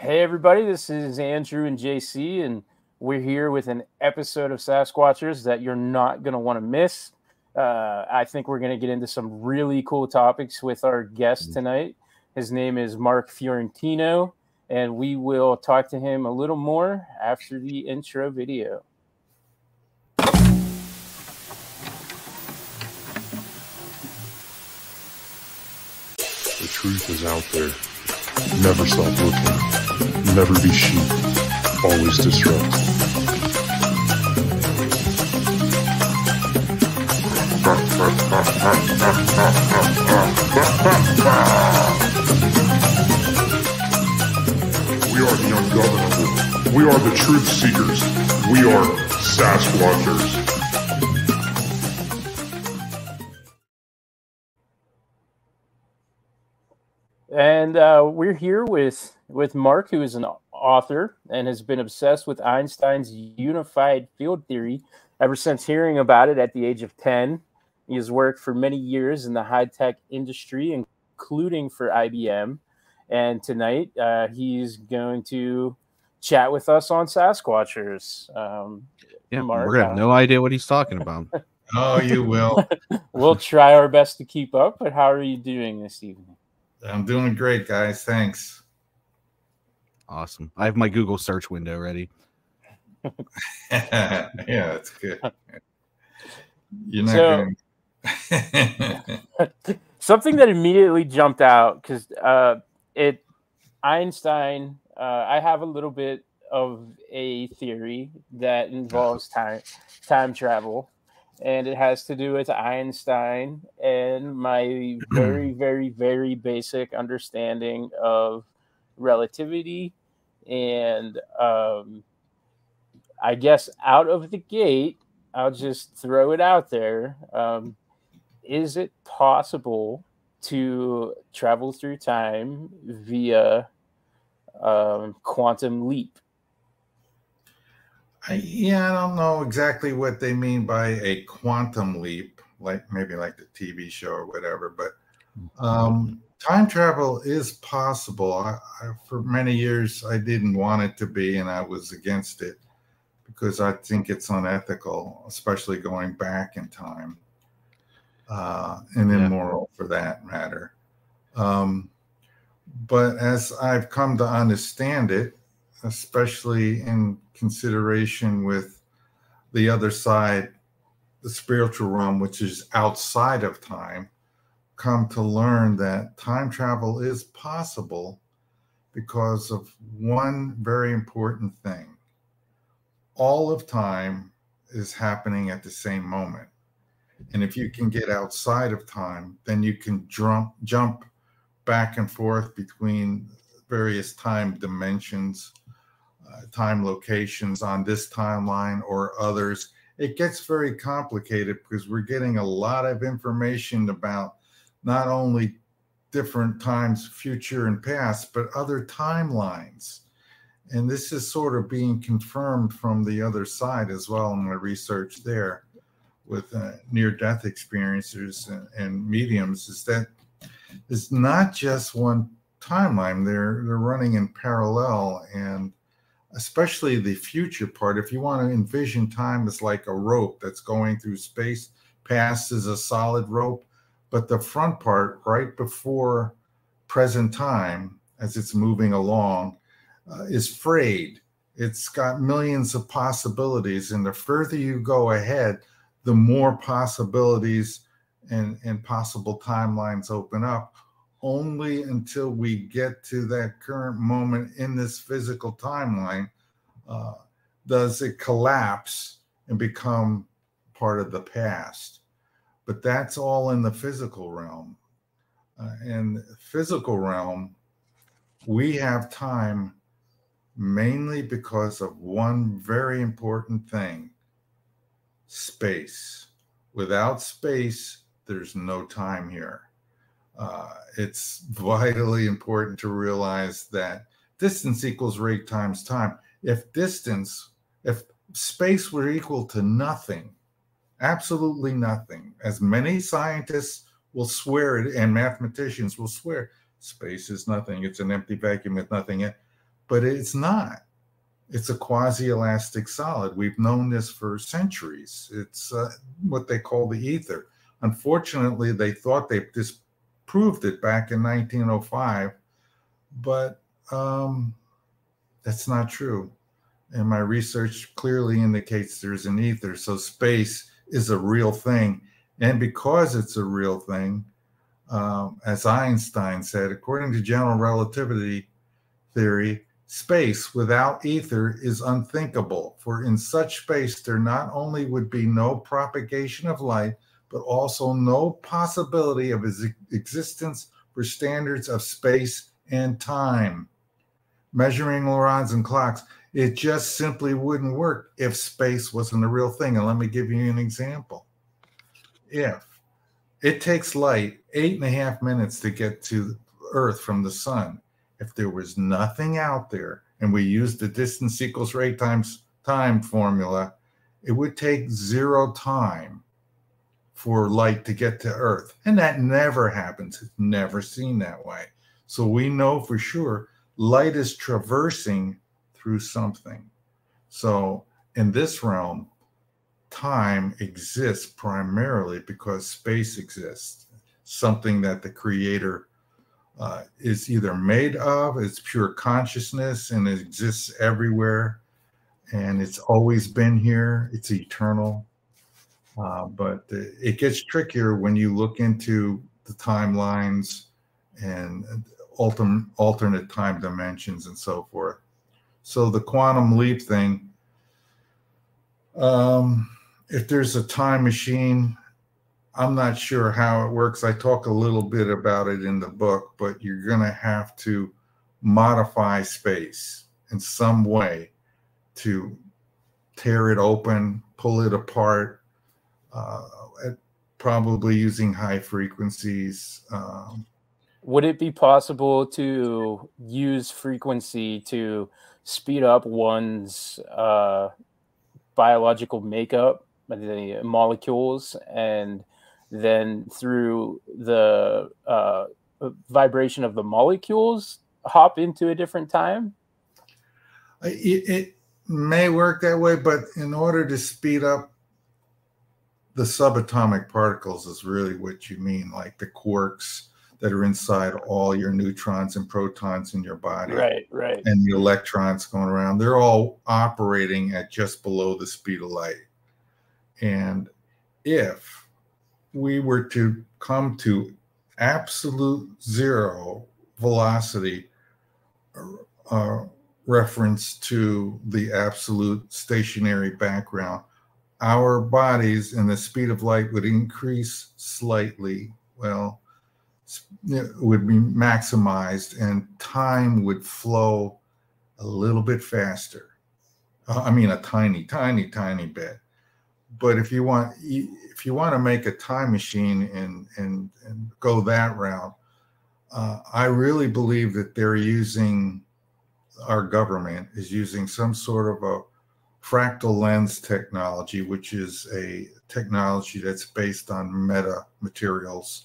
Hey everybody, this is Andrew and JC, and we're here with an episode of Sasquatchers that you're not going to want to miss. I think we're going to get into some really cool topics with our guest tonight. His name is Mark Fiorentino, and we will talk to him a little more after the intro video. The truth is out there. Never stop looking. Never be sheep. Always disrupt. We are the ungovernable. We are the truth seekers. We are Sasquatchers. And we're here with Mark, who is an author and has been obsessed with Einstein's unified field theory ever since hearing about it at the age of 10. He has worked for many years in the high-tech industry, including for IBM. And tonight, he's going to chat with us on Sasquatchers. Mark, we're going to have no idea what he's talking about. Oh, you will. We'll try our best to keep up, but how are you doing this evening? I'm doing great, guys. Thanks. Awesome. I have my Google search window ready. Yeah, that's good. You're not something that immediately jumped out because Einstein. I have a little bit of a theory that involves time travel. And it has to do with Einstein and my very, very, very basic understanding of relativity. And I guess out of the gate, I'll just throw it out there. Is it possible to travel through time via quantum leap? I don't know exactly what they mean by a quantum leap, maybe like the TV show or whatever, but time travel is possible. For many years, I didn't want it to be, and I was against it because I think it's unethical, especially going back in time and immoral for that matter. But as I've come to understand it, especially in consideration with the other side, the spiritual realm, which is outside of time, come to learn that time travel is possible because of one very important thing. All of time is happening at the same moment. And if you can get outside of time, then you can jump back and forth between various time dimensions, time locations on this timeline or others. It gets very complicated because we're getting a lot of information about not only different times, future and past, but other timelines. And this is sort of being confirmed from the other side as well in my research there with near-death experiencers and mediums, is that it's not just one timeline. They're running in parallel, and especially the future part. If you want to envision time as like a rope that's going through space, past is a solid rope, but the front part, right before present time, as it's moving along, is frayed. It's got millions of possibilities, and the further you go ahead, the more possibilities and possible timelines open up, only until we get to that current moment in this physical timeline does it collapse and become part of the past. But that's all in the physical realm. In the physical realm, we have time mainly because of one very important thing: space. Without space, there's no time here. It's vitally important to realize that distance equals rate times time. If space were equal to nothing, absolutely nothing, as many scientists will swear it and mathematicians will swear, space is nothing. It's an empty vacuum with nothing in it. but it's not. It's a quasi-elastic solid. We've known this for centuries. It's what they call the ether. Unfortunately, they thought they disproved it back in 1905, but that's not true. And my research clearly indicates there's an ether. So space is a real thing. And because it's a real thing, as Einstein said, according to general relativity theory, space without ether is unthinkable. For in such space, there not only would be no propagation of light, but also no possibility of its existence for standards of space and time. Measuring rods and clocks, it just simply wouldn't work if space wasn't a real thing. And let me give you an example. If it takes light 8.5 minutes to get to Earth from the sun, if there was nothing out there and we used the distance equals rate times time formula, it would take 0 time for light to get to Earth. And that never happens. It's never seen that way. So we know for sure light is traversing through something. So in this realm, time exists primarily because space exists, something that the creator is either made of, it's pure consciousness, and it exists everywhere, and it's always been here, it's eternal. But it gets trickier when you look into the timelines and alternate time dimensions and so forth. So the quantum leap thing, if there's a time machine, I'm not sure how it works. I talk a little bit about it in the book, but you're going to have to modify space in some way to tear it open, pull it apart, probably using high frequencies. Would it be possible to use frequency to speed up one's biological makeup, the molecules, and then through the vibration of the molecules hop into a different time? It may work that way, but in order to speed up the subatomic particles is really what you mean, like the quarks that are inside all your neutrons and protons in your body. Right. And the electrons going around, they're all operating at just below the speed of light. And if we were to come to absolute zero velocity reference to the absolute stationary background, our bodies and the speed of light would increase slightly. Well, it would be maximized and time would flow a little bit faster. I mean, a tiny bit. But if you want to make a time machine and go that route, I really believe that our government is using some sort of a fractal lens technology, which is a technology that's based on metamaterials,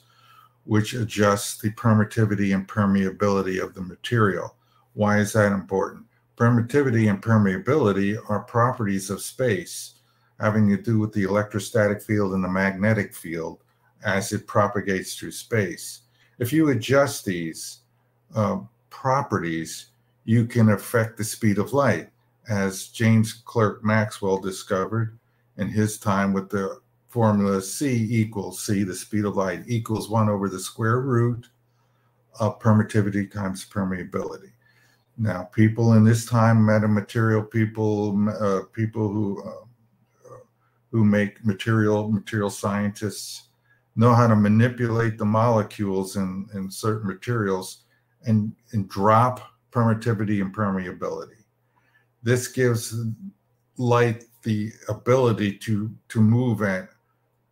which adjusts the permittivity and permeability of the material. Why is that important? Permittivity and permeability are properties of space having to do with the electrostatic field and the magnetic field as it propagates through space. If you adjust these properties, you can affect the speed of light, as James Clerk Maxwell discovered in his time with the formula C equals C, the speed of light, equals 1 over the square root of permittivity times permeability. Now, people in this time, metamaterial people, people who make material scientists, know how to manipulate the molecules in certain materials and drop permittivity and permeability. This gives light the ability to move at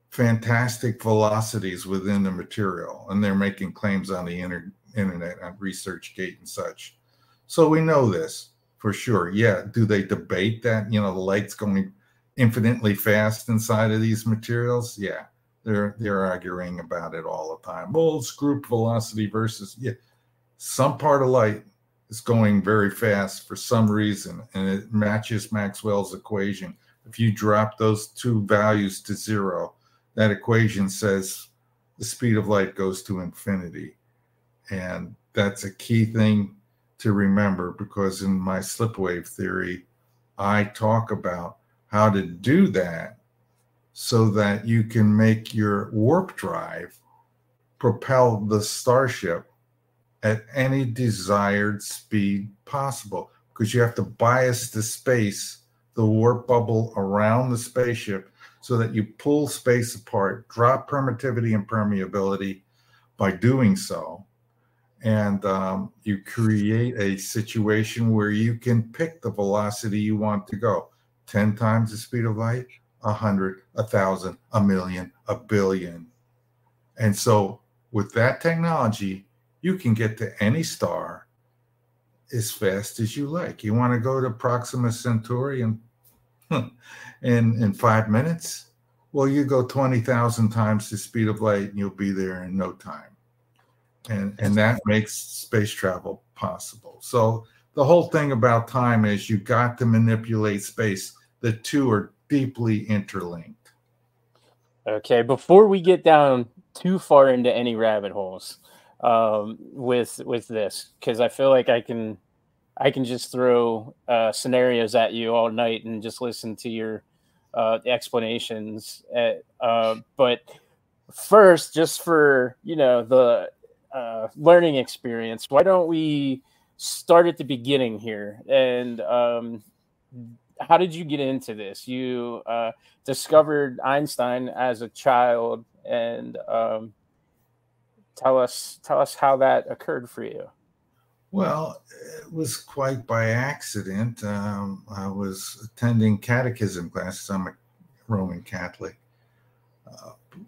fantastic velocities within the material. And they're making claims on the internet, on ResearchGate and such. So we know this for sure. Yeah, do they debate that, the light's going infinitely fast inside of these materials? Yeah, they're arguing about it all the time. Well, it's group velocity versus, some part of light is going very fast for some reason, and it matches Maxwell's equation. If you drop those two values to zero, that equation says the speed of light goes to infinity. And that's a key thing to remember, because in my slipwave theory, I talk about how to do that so that you can make your warp drive propel the starship at any desired speed possible, because you have to bias the space, the warp bubble around the spaceship, so that you pull space apart, drop permittivity and permeability by doing so. And you create a situation where you can pick the velocity you want to go. 10 times the speed of light, 100, 1,000, 1,000,000, 1,000,000,000. And so with that technology, you can get to any star as fast as you like. You want to go to Proxima Centauri in 5 minutes? Well, you go 20,000 times the speed of light and you'll be there in no time. And that makes space travel possible. So the whole thing about time is you got to manipulate space. The two are deeply interlinked. Okay, before we get down too far into any rabbit holes with this, because I feel like I can just throw scenarios at you all night and just listen to your explanations. But first, just for the learning experience, why don't we start at the beginning here? And how did you get into this? You discovered Einstein as a child, and tell us how that occurred for you. Well, it was quite by accident. I was attending catechism classes. I'm a Roman Catholic,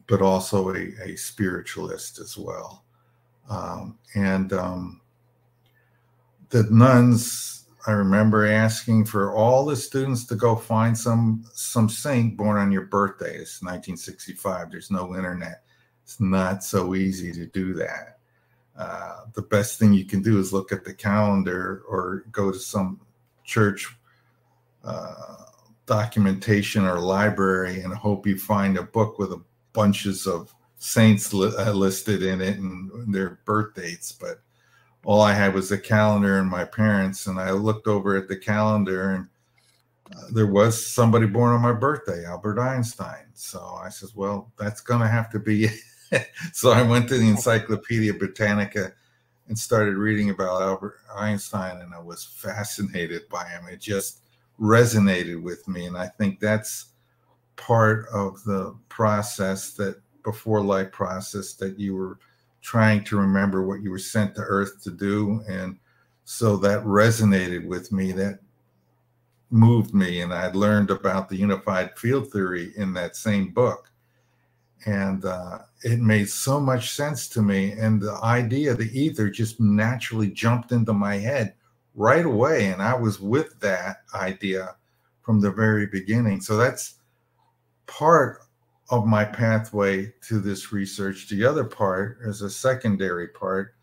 but also a spiritualist as well. The nuns, I remember asking for all the students to go find some saint born on your birthday. It's 1965. There's no internet. It's not so easy to do that. The best thing you can do is look at the calendar or go to some church documentation or library and hope you find a book with bunches of saints listed in it and their birth dates. But all I had was the calendar and my parents, and I looked over at the calendar and there was somebody born on my birthday, Albert Einstein. So I said, well, that's going to have to be it. So I went to the Encyclopedia Britannica and started reading about Albert Einstein, and I was fascinated by him. It just resonated with me. And I think that's part of the process, that before life process, that you were trying to remember what you were sent to Earth to do. And so that resonated with me, that moved me. And I had learned about the unified field theory in that same book. And it made so much sense to me. And the idea, the ether, just naturally jumped into my head right away. And I was with that idea from the very beginning. So that's part of my pathway to this research. The other part is a secondary part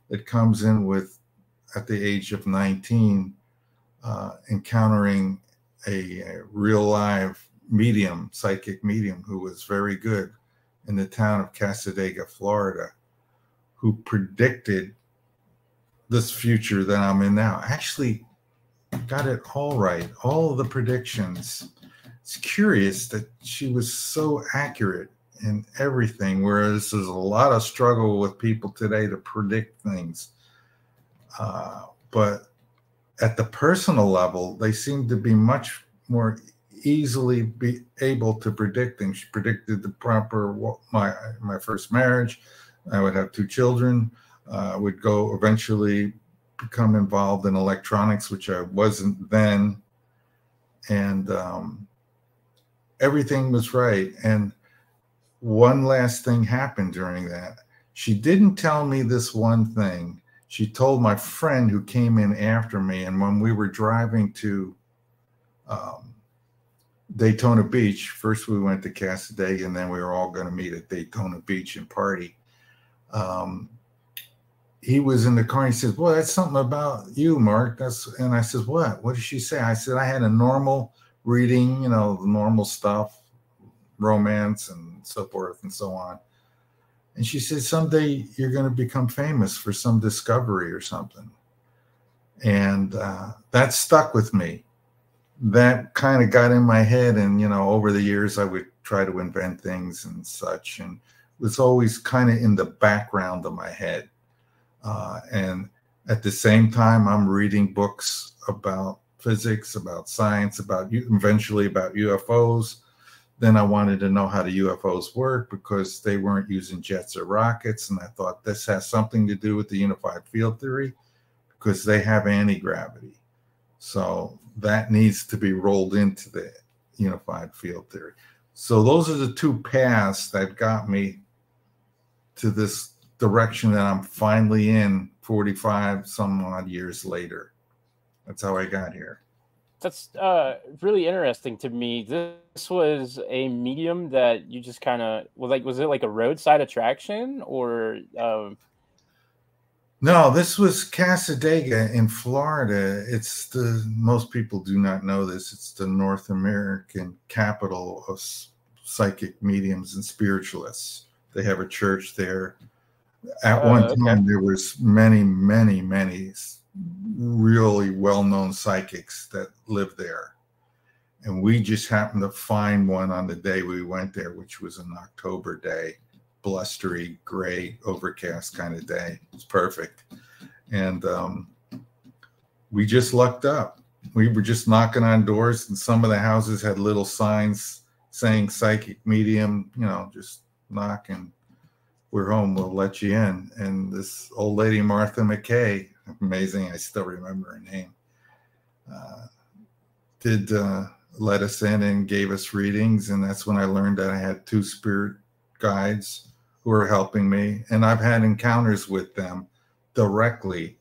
that comes in with, at the age of 19, encountering a real live medium, psychic medium, who was very good in the town of Casadega, Florida, who predicted this future that I'm in now. Actually got it all right, all of the predictions. It's curious that she was so accurate in everything, whereas there's a lot of struggle with people today to predict things. But at the personal level, they seem to be much more easily be able to predict things. She predicted the proper, my first marriage. I would have 2 children. Would go eventually become involved in electronics, which I wasn't then. And everything was right. And one last thing happened during that. She didn't tell me this one thing. She told my friend who came in after me. And when we were driving to Daytona Beach, first we went to Casadega, and then we were all going to meet at Daytona Beach and party. he was in the car and he says, "Well, that's something about you, Mark." And I said, "What? What did she say?" I said, "I had a normal reading, the normal stuff, romance and so forth and so on." And she said, "Someday you're going to become famous for some discovery or something." And that stuck with me. That kind of got in my head. And, over the years, I would try to invent things and such. And it was always kind of in the background of my head. And at the same time, I'm reading books about physics, about science, eventually about UFOs. Then I wanted to know how the UFOs work because they weren't using jets or rockets. And I thought this has something to do with the unified field theory because they have anti-gravity. So that needs to be rolled into the unified field theory. So those are the two paths that got me to this direction that I'm finally in 45 some odd years later. That's how I got here. That's really interesting to me. This was a medium that you just kind of was it like a roadside attraction or? No, this was Casadega in Florida. Most people do not know this. It's the North American capital of psychic mediums and spiritualists. They have a church there. At one time, there was many, many, many really well-known psychics that lived there. And we just happened to find one on the day we went there, which was an October day, blustery, gray, overcast kind of day. It was perfect. And we just lucked up. We were just knocking on doors, and some of the houses had little signs saying psychic medium, just knock and we're home, we'll let you in. And this old lady, Martha McKay, amazing, I still remember her name, did let us in and gave us readings. And that's when I learned that I had two spirit guides who were helping me. And I've had encounters with them directly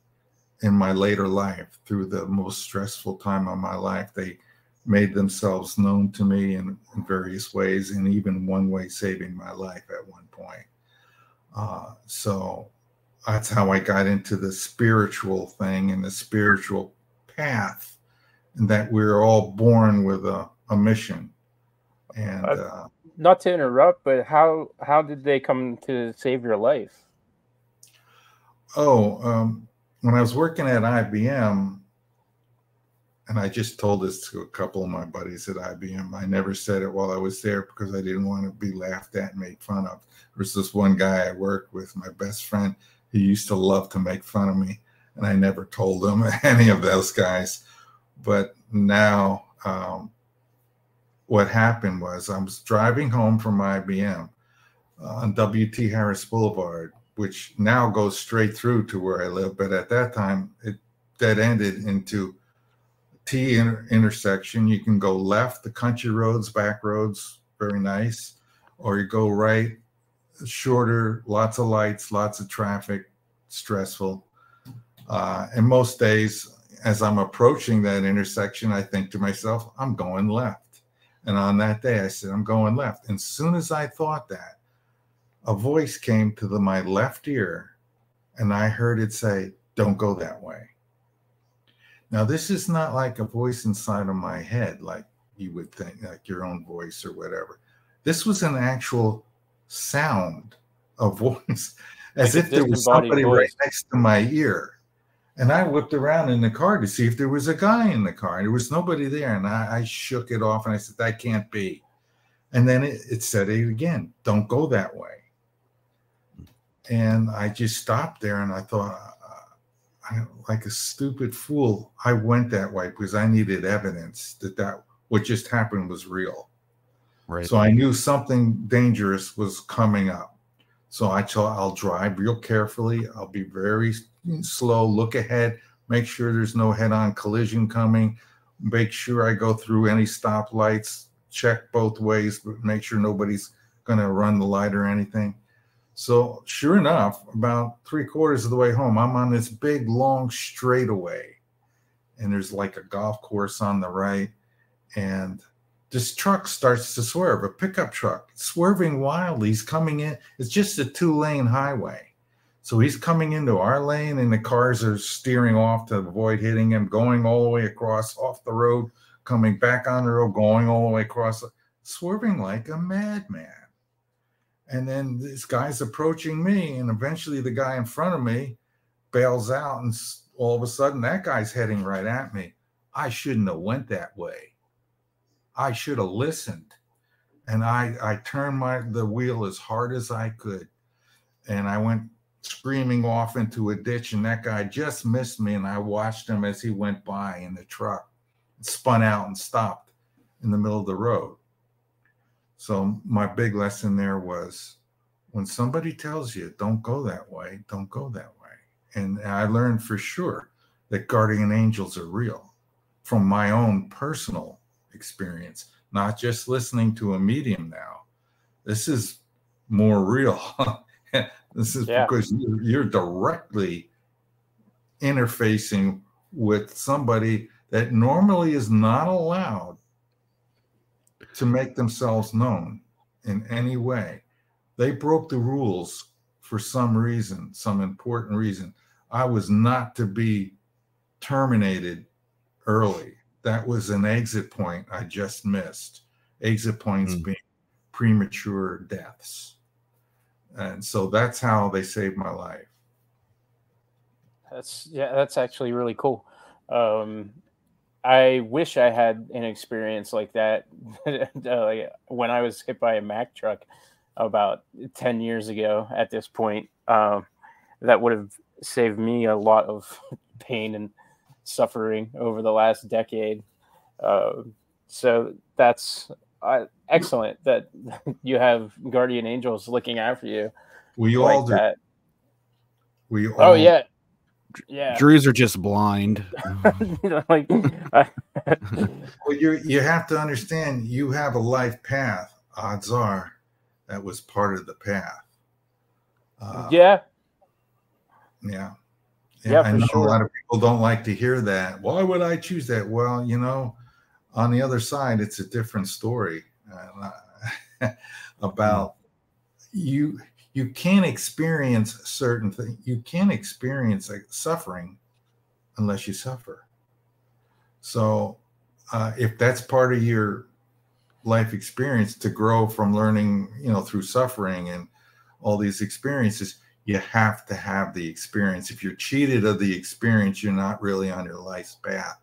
in my later life through the most stressful time of my life. They made themselves known to me in various ways, and even one way saving my life at one point. So that's how I got into the spiritual thing and the spiritual path, and that we're all born with a mission. And not to interrupt, but how did they come to save your life? When I was working at IBM, and I just told this to a couple of my buddies at IBM. I never said it while I was there because I didn't want to be laughed at and made fun of. There's this one guy I worked with, my best friend, he used to love to make fun of me, and I never told him, any of those guys. But now what happened was I was driving home from IBM on W.T. Harris Boulevard, which now goes straight through to where I live. But at that time, it dead-ended into T intersection. You can go left, the country roads, back roads, very nice, or you go right, shorter, lots of lights, lots of traffic, stressful. And most days, as I'm approaching that intersection, I think to myself, I'm going left. And on that day, I said, I'm going left. And as soon as I thought that, a voice came to my left ear, and I heard it say, "Don't go that way." Now, this is not like a voice inside of my head, like you would think, like your own voice or whatever. This was an actual sound, a voice, as if there was somebody right next to my ear. And I whipped around in the car to see if there was a guy in the car. And there was nobody there. And I shook it off and I said, that can't be. And then it said it again, "Don't go that way." And I just stopped there and I thought, like a stupid fool, I went that way because I needed evidence that what just happened was real. Right. So I knew something dangerous was coming up. So I'll drive real carefully. I'll be very slow, look ahead, make sure there's no head-on collision coming, make sure I go through any stoplights, check both ways, but make sure nobody's going to run the light or anything. So sure enough, about 3/4 of the way home, I'm on this big, long straightaway. And there's like a golf course on the right. And this truck starts to swerve, a pickup truck, swerving wildly. He's coming in. It's just a 2-lane highway. So he's coming into our lane, and the cars are steering off to avoid hitting him, going all the way across off the road, coming back on the road, going all the way across, swerving like a madman. And then this guy's approaching me, and eventually the guy in front of me bails out, and all of a sudden that guy's heading right at me. I shouldn't have went that way. I should have listened. And I turned the wheel as hard as I could, and I went screaming off into a ditch, and that guy just missed me, and I watched him as he went by in the truck, spun out and stopped in the middle of the road. So my big lesson there was, when somebody tells you don't go that way, don't go that way. And I learned for sure that guardian angels are real from my own personal experience, not just listening to a medium now. This is more real. This is because you're directly interfacing with somebody that normally is not allowed to make themselves known in any way. They broke the rules for some reason, some important reason. I was not to be terminated early. That was an exit point I just missed. Exit points being premature deaths. And so that's how they saved my life. That's actually really cool. I wish I had an experience like that like when I was hit by a Mack truck about 10 years ago at this point. That would have saved me a lot of pain and suffering over the last decade. So that's excellent that you have guardian angels looking after you. We like all do. That. We all. Oh, yeah. Yeah, Drews are just blind. Well, you have to understand, you have a life path. Odds are that was part of the path. Yeah, I know sure. a lot of people don't like to hear that. Why would I choose that? Well, on the other side, it's a different story about you. You can't experience certain things. You can't experience suffering unless you suffer. So if that's part of your life experience, to grow from learning, through suffering and all these experiences, you have to have the experience. If you're cheated of the experience, you're not really on your life's path.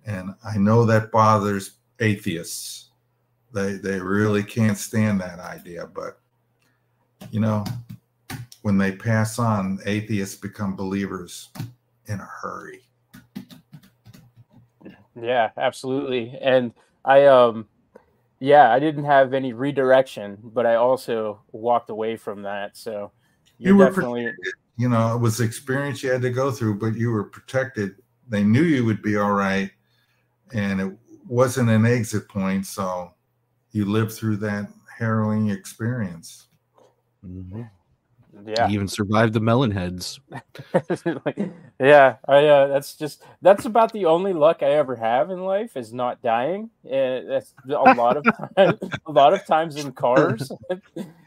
And I know that bothers atheists. They really can't stand that idea, but when they pass on, atheists become believers in a hurry. Yeah, absolutely. And I didn't have any redirection, but I also walked away from that. So you were definitely protected. It was experience you had to go through, but you were protected. They knew you would be all right, and it wasn't an exit point. So you lived through that harrowing experience. Mm-hmm. Yeah, he even survived the melon heads. That's about the only luck I ever have in life, is not dying. That's a lot of times in cars.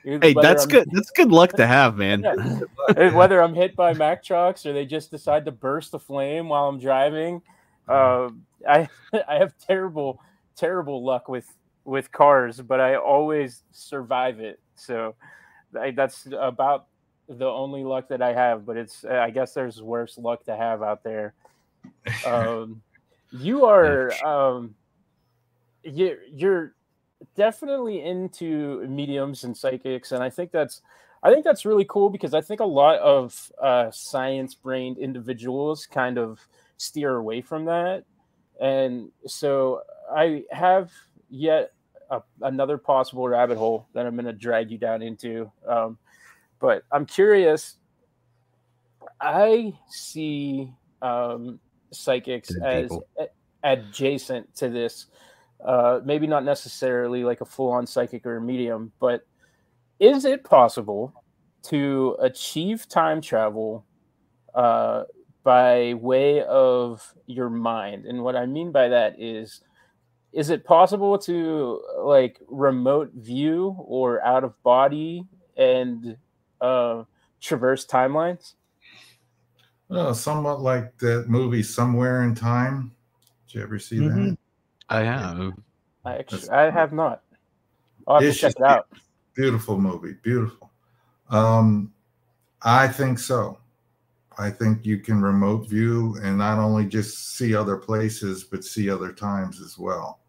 Hey, that's good. That's good luck to have, man. Yeah. Whether I'm hit by Mack trucks or they just decide to burst a flame while I'm driving, I have terrible luck with cars, but I always survive it. So that's about the only luck that I have, but it's I guess there's worse luck to have out there. You are you're definitely into mediums and psychics, and I think that's really cool, because I think a lot of science-brained individuals kind of steer away from that. And so I have yet another possible rabbit hole that I'm going to drag you down into. But I'm curious. I see psychics as adjacent to this. Maybe not necessarily like a full-on psychic or a medium, but is it possible to achieve time travel by way of your mind? And what I mean by that is it possible to like remote view or out of body and traverse timelines? Somewhat like that movie Somewhere in Time. Did you ever see that? I have. I have not. I'll have to check it out. Beautiful movie, beautiful. I think so. I think you can remote view and not only just see other places, but see other times as well.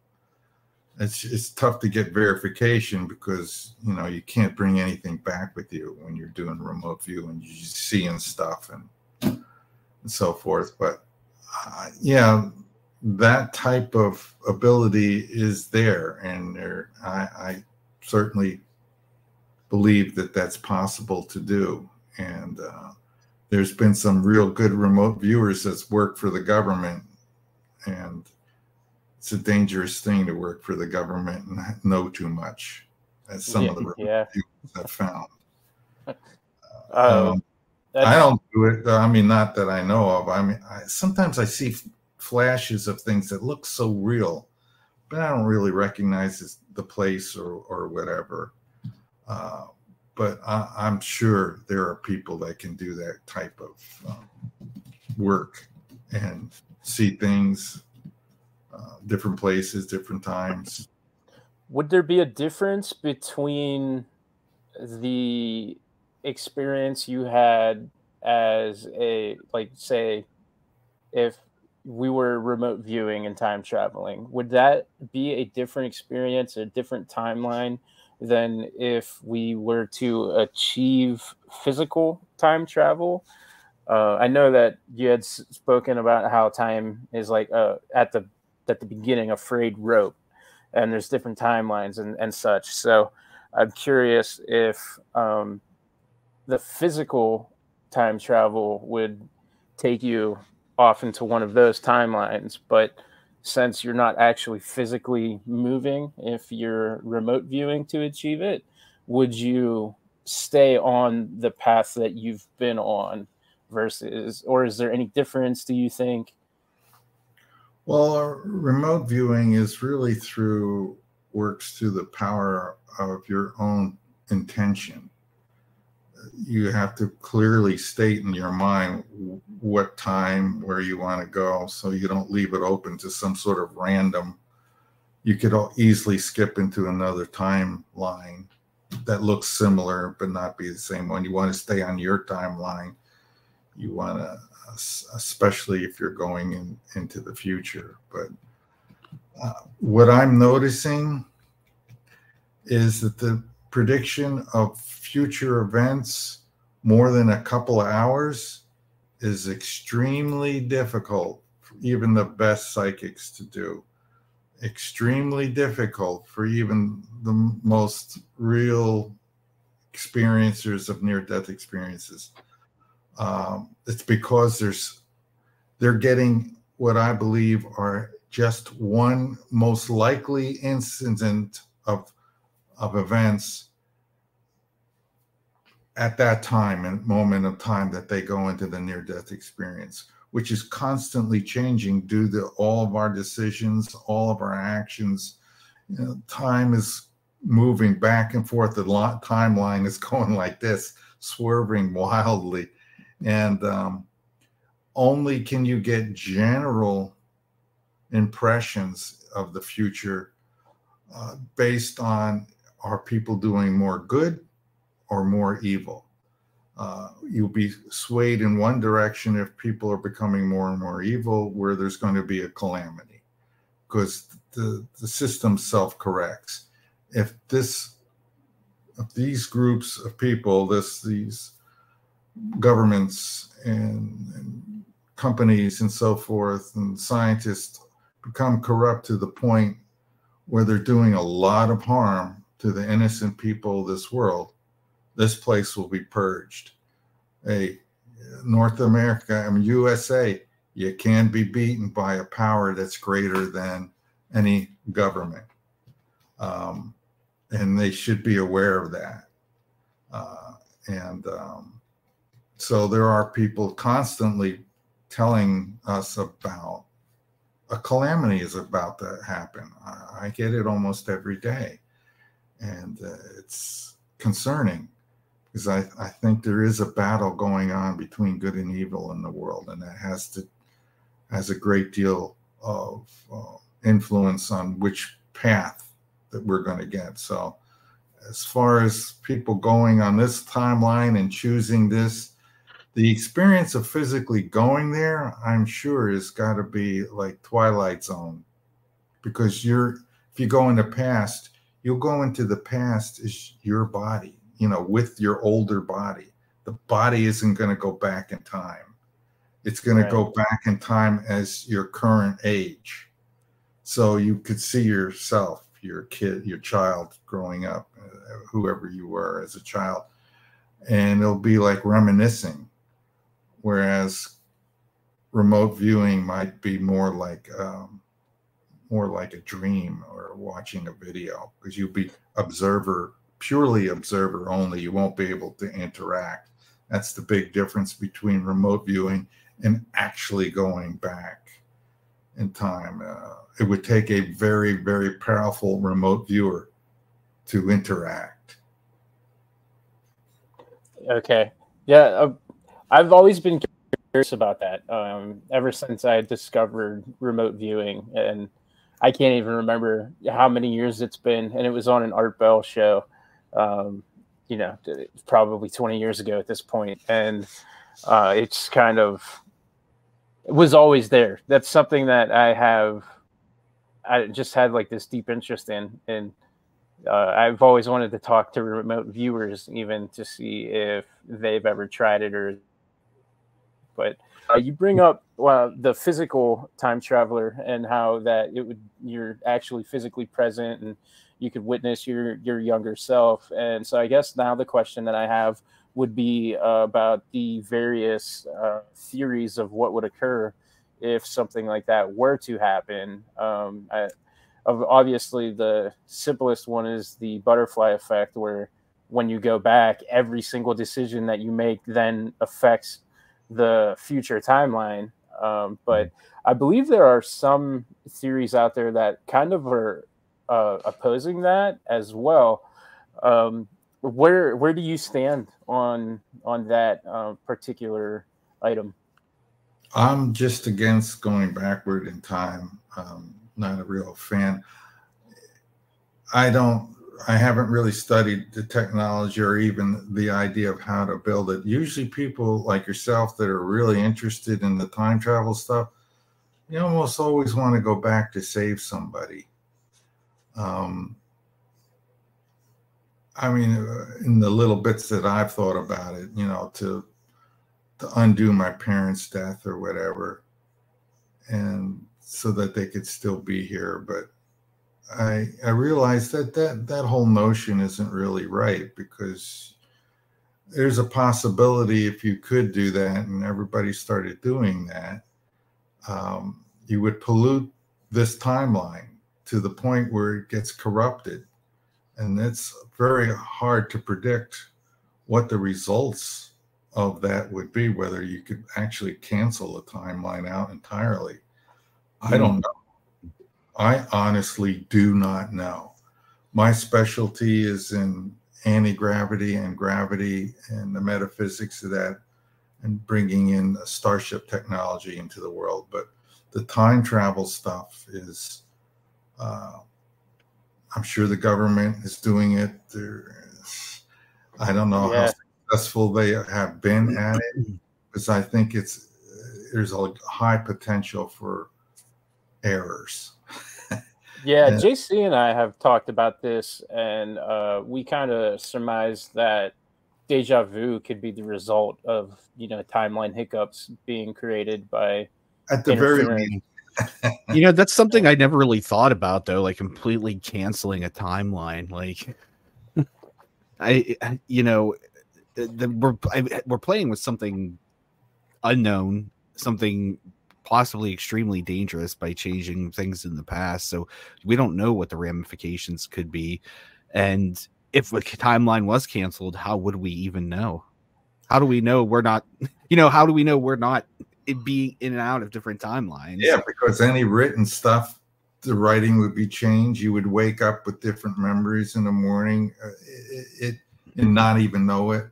It's tough to get verification because you can't bring anything back with you when you're doing remote view and you're just seeing stuff and so forth. But yeah, that type of ability is there, and I certainly believe that that's possible to do. And there's been some real good remote viewers that's worked for the government, and it's a dangerous thing to work for the government and know too much, as some of the remote viewers have found. I don't do it. I mean, not that I know of. I mean, sometimes I see flashes of things that look so real, but I don't really recognize the place or whatever. But I'm sure there are people that can do that type of work and see things, different places, different times. Would there be a difference between the experience you had as say, if we were remote viewing and time traveling, would that be a different experience, a different timeline than if we were to achieve physical time travel? I know that you had spoken about how time is like at the beginning a frayed rope, and there's different timelines and such. So I'm curious if the physical time travel would take you off into one of those timelines, but since you're not actually physically moving, if you're remote viewing to achieve it, would you stay on the path that you've been on versus, or is there any difference, do you think? Well, remote viewing is really works through the power of your own intention. You have to clearly state in your mind what time, where you want to go, so you don't leave it open to some sort of random. You could easily skip into another timeline that looks similar but not be the same one. You want to stay on your timeline. You want to, especially if you're going into the future. But what I'm noticing is that the prediction of future events more than a couple of hours is extremely difficult for even the best psychics to do. Extremely difficult for even the most real experiencers of near-death experiences. It's because they're getting what I believe are just one most likely incident of events at that time and moment of time that they go into the near-death experience, which is constantly changing due to all of our decisions, all of our actions. Time is moving back and forth. The timeline is going like this, swerving wildly. And only can you get general impressions of the future based on, are people doing more good or more evil? You'll be swayed in one direction if people are becoming more and more evil, where there's going to be a calamity, because the system self-corrects. If these groups of people, these governments and companies and so forth and scientists become corrupt to the point where they're doing a lot of harm to the innocent people of this world, this place will be purged. North America, USA, you can be beaten by a power that's greater than any government. And they should be aware of that. So there are people constantly telling us about a calamity is about to happen. I get it almost every day. And it's concerning because I think there is a battle going on between good and evil in the world, and that has a great deal of influence on which path that we're going to get. So as far as people going on this timeline and choosing this, the experience of physically going there, I'm sure, has got to be like Twilight Zone, because if you go in the past, you'll go into the past as your body, with your older body. The body isn't going to go back in time. It's going to go back in time as your current age. So you could see yourself, your kid, your child growing up, whoever you were as a child, and it'll be like reminiscing. Whereas remote viewing might be more like a dream or watching a video, because you'll be purely observer only. You won't be able to interact. That's the big difference between remote viewing and actually going back in time. It would take a very, very powerful remote viewer to interact. Okay. Yeah. I've always been curious about that ever since I discovered remote viewing, and I can't even remember how many years it's been. And it was on an Art Bell show, probably 20 years ago at this point. And it's kind of, it was always there. That's something that I just had like this deep interest in. And I've always wanted to talk to remote viewers, even to see if they've ever tried it. But you bring up the physical time traveler and how that you're actually physically present and you could witness your younger self. And so I guess now the question that I have would be about the various theories of what would occur if something like that were to happen. Obviously, the simplest one is the butterfly effect, where when you go back, every single decision that you make then affects the future timeline. But I believe there are some theories out there that kind of are opposing that as well. Where do you stand on that particular item? I'm just against going backward in time. Not a real fan. I haven't really studied the technology or even the idea of how to build it. Usually people like yourself that are really interested in the time travel stuff, you almost always want to go back to save somebody. In the little bits that I've thought about it, to undo my parents' death or whatever, and so that they could still be here. But I realized that whole notion isn't really right, because there's a possibility if you could do that and everybody started doing that, you would pollute this timeline to the point where it gets corrupted. And it's very hard to predict what the results of that would be, whether you could actually cancel the timeline out entirely. I don't know. I honestly do not know. My specialty is in anti-gravity and gravity and the metaphysics of that, and bringing in starship technology into the world. But the time travel stuff is, I'm sure the government is doing it. I don't know how successful they have been at it, because I think there's a high potential for errors. Yeah, JC and I have talked about this, and we kind of surmised that deja vu could be the result of timeline hiccups being created by at the very least. That's something I never really thought about, though, like completely canceling a timeline. Like, we're playing with something unknown, something possibly extremely dangerous by changing things in the past. So we don't know what the ramifications could be. And if the timeline was canceled, how would we even know? How do we know we're not, how do we know we're not being in and out of different timelines? Yeah, because any written stuff, the writing would be changed. You would wake up with different memories in the morning and not even know it.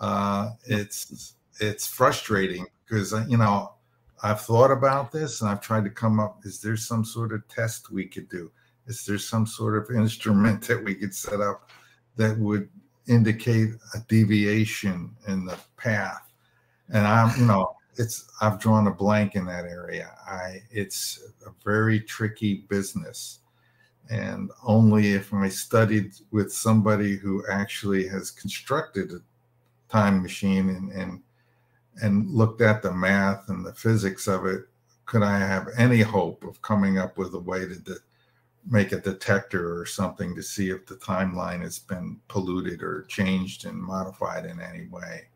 It's frustrating because I've thought about this and I've tried to come up. Is there some sort of test we could do? Is there some sort of instrument that we could set up that would indicate a deviation in the path? And I've drawn a blank in that area. It's a very tricky business. And only if I studied with somebody who actually has constructed a time machine and looked at the math and the physics of it, could I have any hope of coming up with a way to make a detector or something to see if the timeline has been polluted or changed and modified in any way.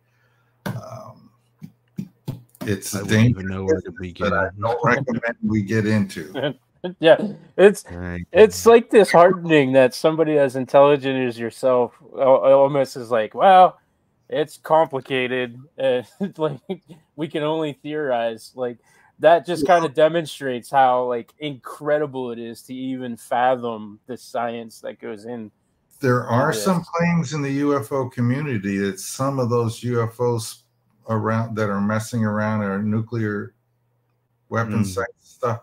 It's I a wouldn't even know where to begin. that I don't recommend we get into. Yeah, it's Right. it's like disheartening that somebody as intelligent as yourself almost is like, well, it's complicated. Like we can only theorize. Like that just kind of demonstrates how like incredible it is to even fathom the science that goes in. There are Yes. some claims in the UFO community that some of those UFOs around that are messing around or nuclear weapons site stuff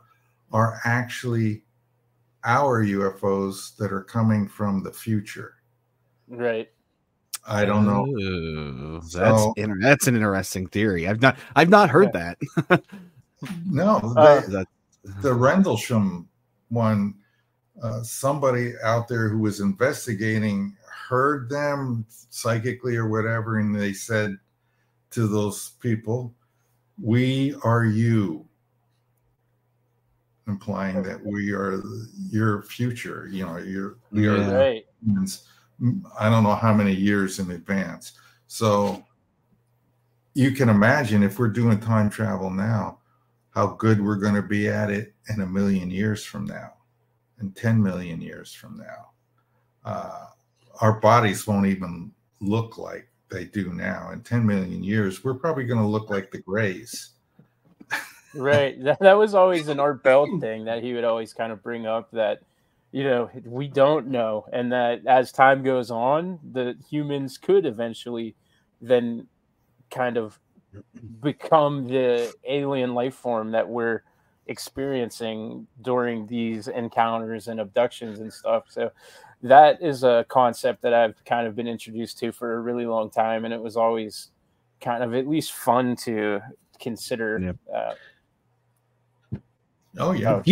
are actually our UFOs that are coming from the future. Right. I don't know. Ooh, So- that's an interesting theory. I've not heard that. No, That- the Rendlesham one, somebody out there who was investigating heard them psychically or whatever, and they said to those people, "We are you," implying that we are your future. We are the Right. humans. I don't know how many years in advance. So you can imagine if we're doing time travel now, how good we're going to be at it in 1 million years from now, and 10 million years from now. Our bodies won't even look like they do now. In 10 million years, we're probably going to look like the Greys. Right. That was always an Art Bell thing that he would always kind of bring up, that, we don't know. And that as time goes on, the humans could eventually then kind of become the alien life form that we're experiencing during these encounters and abductions and stuff. So that is a concept that I've kind of been introduced to for a really long time. And it was always kind of at least fun to consider. Yep. Oh, yeah.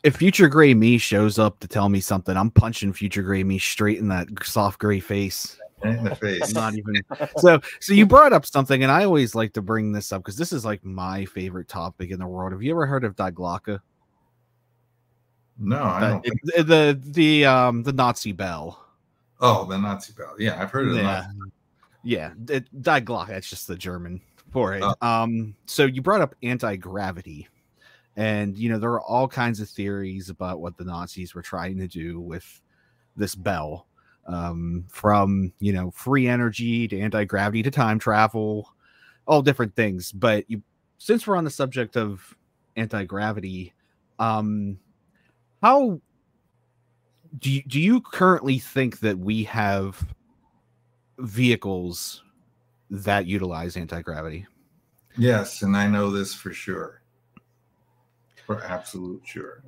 If future gray me shows up to tell me something, I'm punching future gray me straight in that soft gray face. In the face. I'm not even. So you brought up something, and I always like to bring this up because this is like my favorite topic in the world. Have you ever heard of Diglocka? No, I don't think. The Nazi bell. Oh, the Nazi bell. Yeah, I've heard of that. Yeah, Diglocka. That's just the German for it. Oh. So you brought up anti-gravity. And, there are all kinds of theories about what the Nazis were trying to do with this bell, from, free energy to anti-gravity to time travel, all different things. But since we're on the subject of anti-gravity, how do you currently think that we have vehicles that utilize anti-gravity? Yes, and I know this for sure. For absolute sure.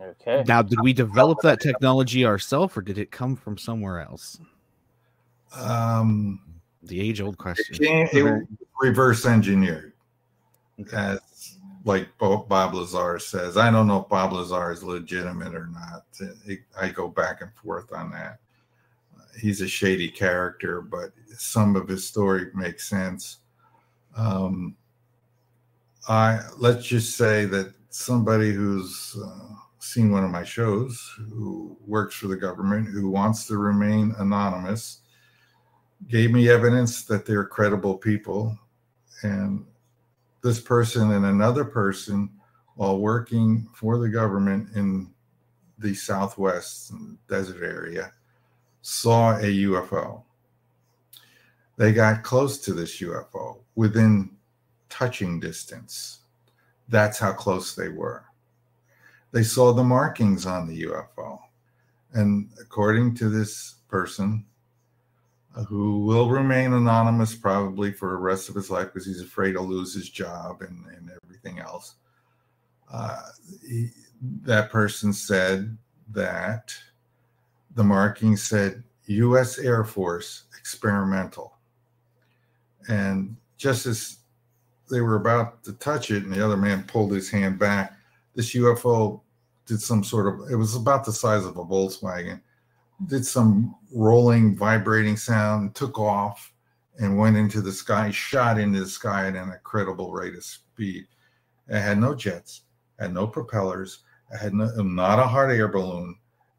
Okay. Now, did we develop that technology ourselves, or did it come from somewhere else? The age-old question. It was reverse engineered, as like Bob Lazar says. I don't know if Bob Lazar is legitimate or not. I go back and forth on that. He's a shady character, but some of his story makes sense. Let's just say that somebody who's seen one of my shows, who works for the government, who wants to remain anonymous, gave me evidence that they're credible people. And this person and another person, while working for the government in the Southwest desert area, saw a UFO. They got close to this UFO within touching distance. That's how close they were. They saw the markings on the UFO. And according to this person, who will remain anonymous probably for the rest of his life because he's afraid he'll lose his job and everything else. That person said that the marking said U.S. Air Force experimental. And just as they were about to touch it and the other man pulled his hand back, this UFO did some sort of, it was about the size of a Volkswagen, did some rolling, vibrating sound, took off and went into the sky, shot into the sky at an incredible rate of speed. It had no jets, had no propellers, it had not a hot air balloon.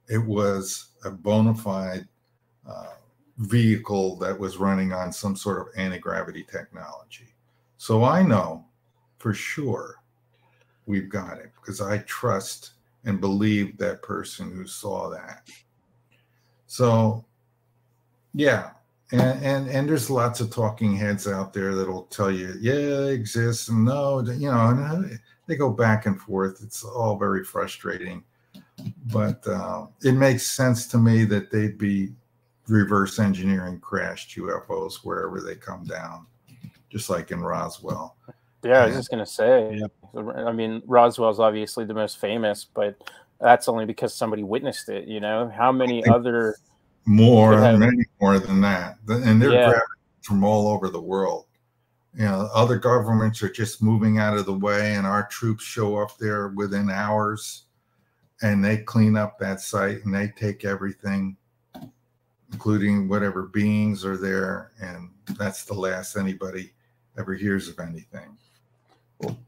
It was a bona fide vehicle that was running on some sort of anti-gravity technology. So I know for sure we've got it because I trust and believe that person who saw that. So yeah, and there's lots of talking heads out there that'll tell you, yeah, it exists, and no, you know, and they go back and forth. It's all very frustrating, but it makes sense to me that they'd be reverse engineering crashed UFOs wherever they come down, just like in Roswell. Yeah, I was just going to say, I mean, Roswell's obviously the most famous, but that's only because somebody witnessed it, you know? How many other... Many more than that. And they're grabbing from all over the world. You know, other governments are just moving out of the way, and our troops show up there within hours, and they clean up that site, and they take everything, including whatever beings are there, and that's the last anybody ever hears of anything.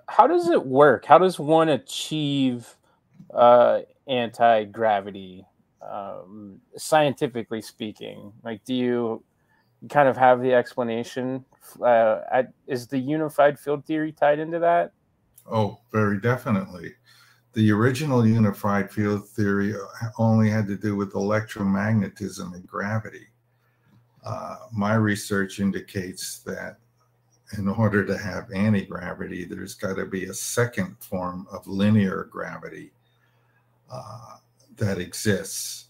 How does it work? How does one achieve anti-gravity, scientifically speaking? Like, do you kind of have the explanation? Is the unified field theory tied into that? Oh, very definitely. The original unified field theory only had to do with electromagnetism and gravity. My research indicates that in order to have anti-gravity, there's got to be a second form of linear gravity that exists.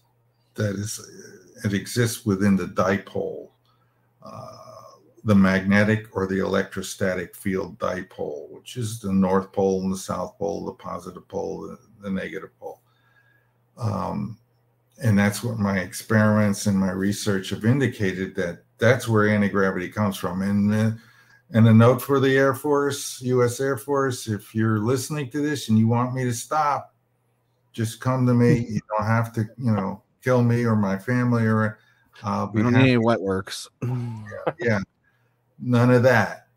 It exists within the dipole, the magnetic or the electrostatic field dipole, which is the North Pole and the South Pole, the positive pole, the negative pole. And that's what my experiments and my research have indicated, that that's where anti-gravity comes from. And a note for the Air Force, U.S. Air Force, if you're listening to this and you want me to stop, just come to me. You don't have to, you know, kill me or my family, or we don't need any wet works. Yeah, none of that.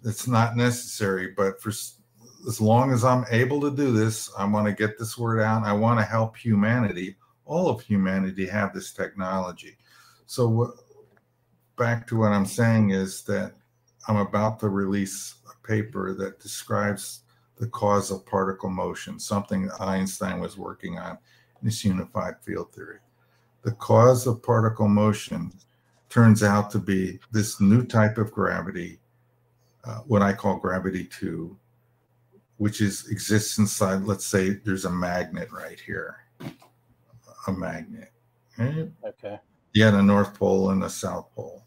It's not necessary. But for as long as I'm able to do this, I want to get this word out. I want to help humanity, all of humanity, have this technology. So back to what I'm saying is that I'm about to release a paper that describes the cause of particle motion, something that Einstein was working on in his unified field theory. The cause of particle motion turns out to be this new type of gravity, what I call gravity 2, which exists inside, let's say there's a magnet right here, a magnet. Right? Okay. Yeah, the North Pole and the South Pole.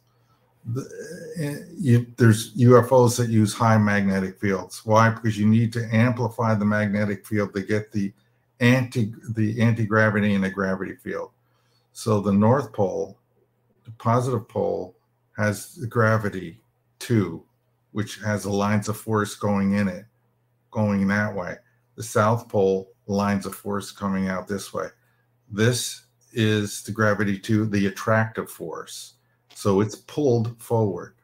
There's UFOs that use high magnetic fields. Why? Because you need to amplify the magnetic field to get the anti-gravity and the gravity field. So the North Pole, the positive pole, has the gravity 2, which has the lines of force going in it, going that way. The South Pole, lines of force coming out this way. This is the gravity 2, the attractive force. So it's pulled forward.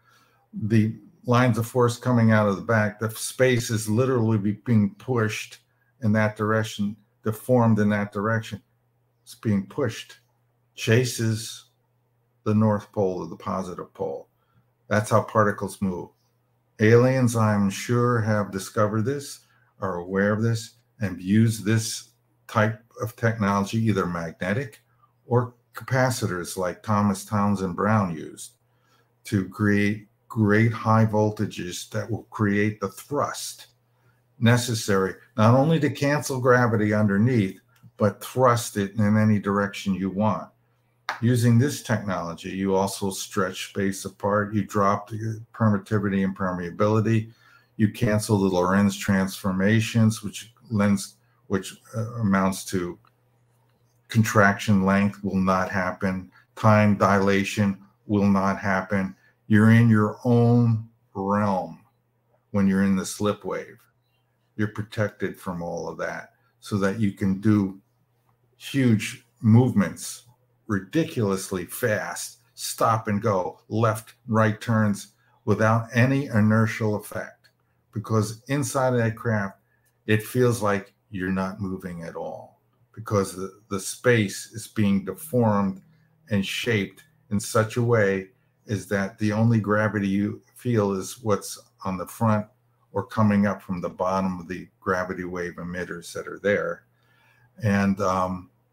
The lines of force coming out of the back, the space is literally being pushed in that direction, deformed in that direction. It's being pushed, chases the North Pole or the positive pole. That's how particles move. Aliens, I'm sure, have discovered this, are aware of this, and use this type of technology, either magnetic or capacitors like Thomas Townsend Brown used, to create great high voltages that will create the thrust necessary not only to cancel gravity underneath, but thrust it in any direction you want. Using this technology, you also stretch space apart. You drop the permittivity and permeability. You cancel the Lorentz transformations, which amounts to contraction length will not happen. Time dilation will not happen. You're in your own realm when you're in the slip wave. You're protected from all of that so that you can do huge movements ridiculously fast, stop and go, left, right turns without any inertial effect. Because inside of that craft, it feels like you're not moving at all because the space is being deformed and shaped in such a way is that the only gravity you feel is what's on the front or coming up from the bottom of the gravity wave emitters that are there. And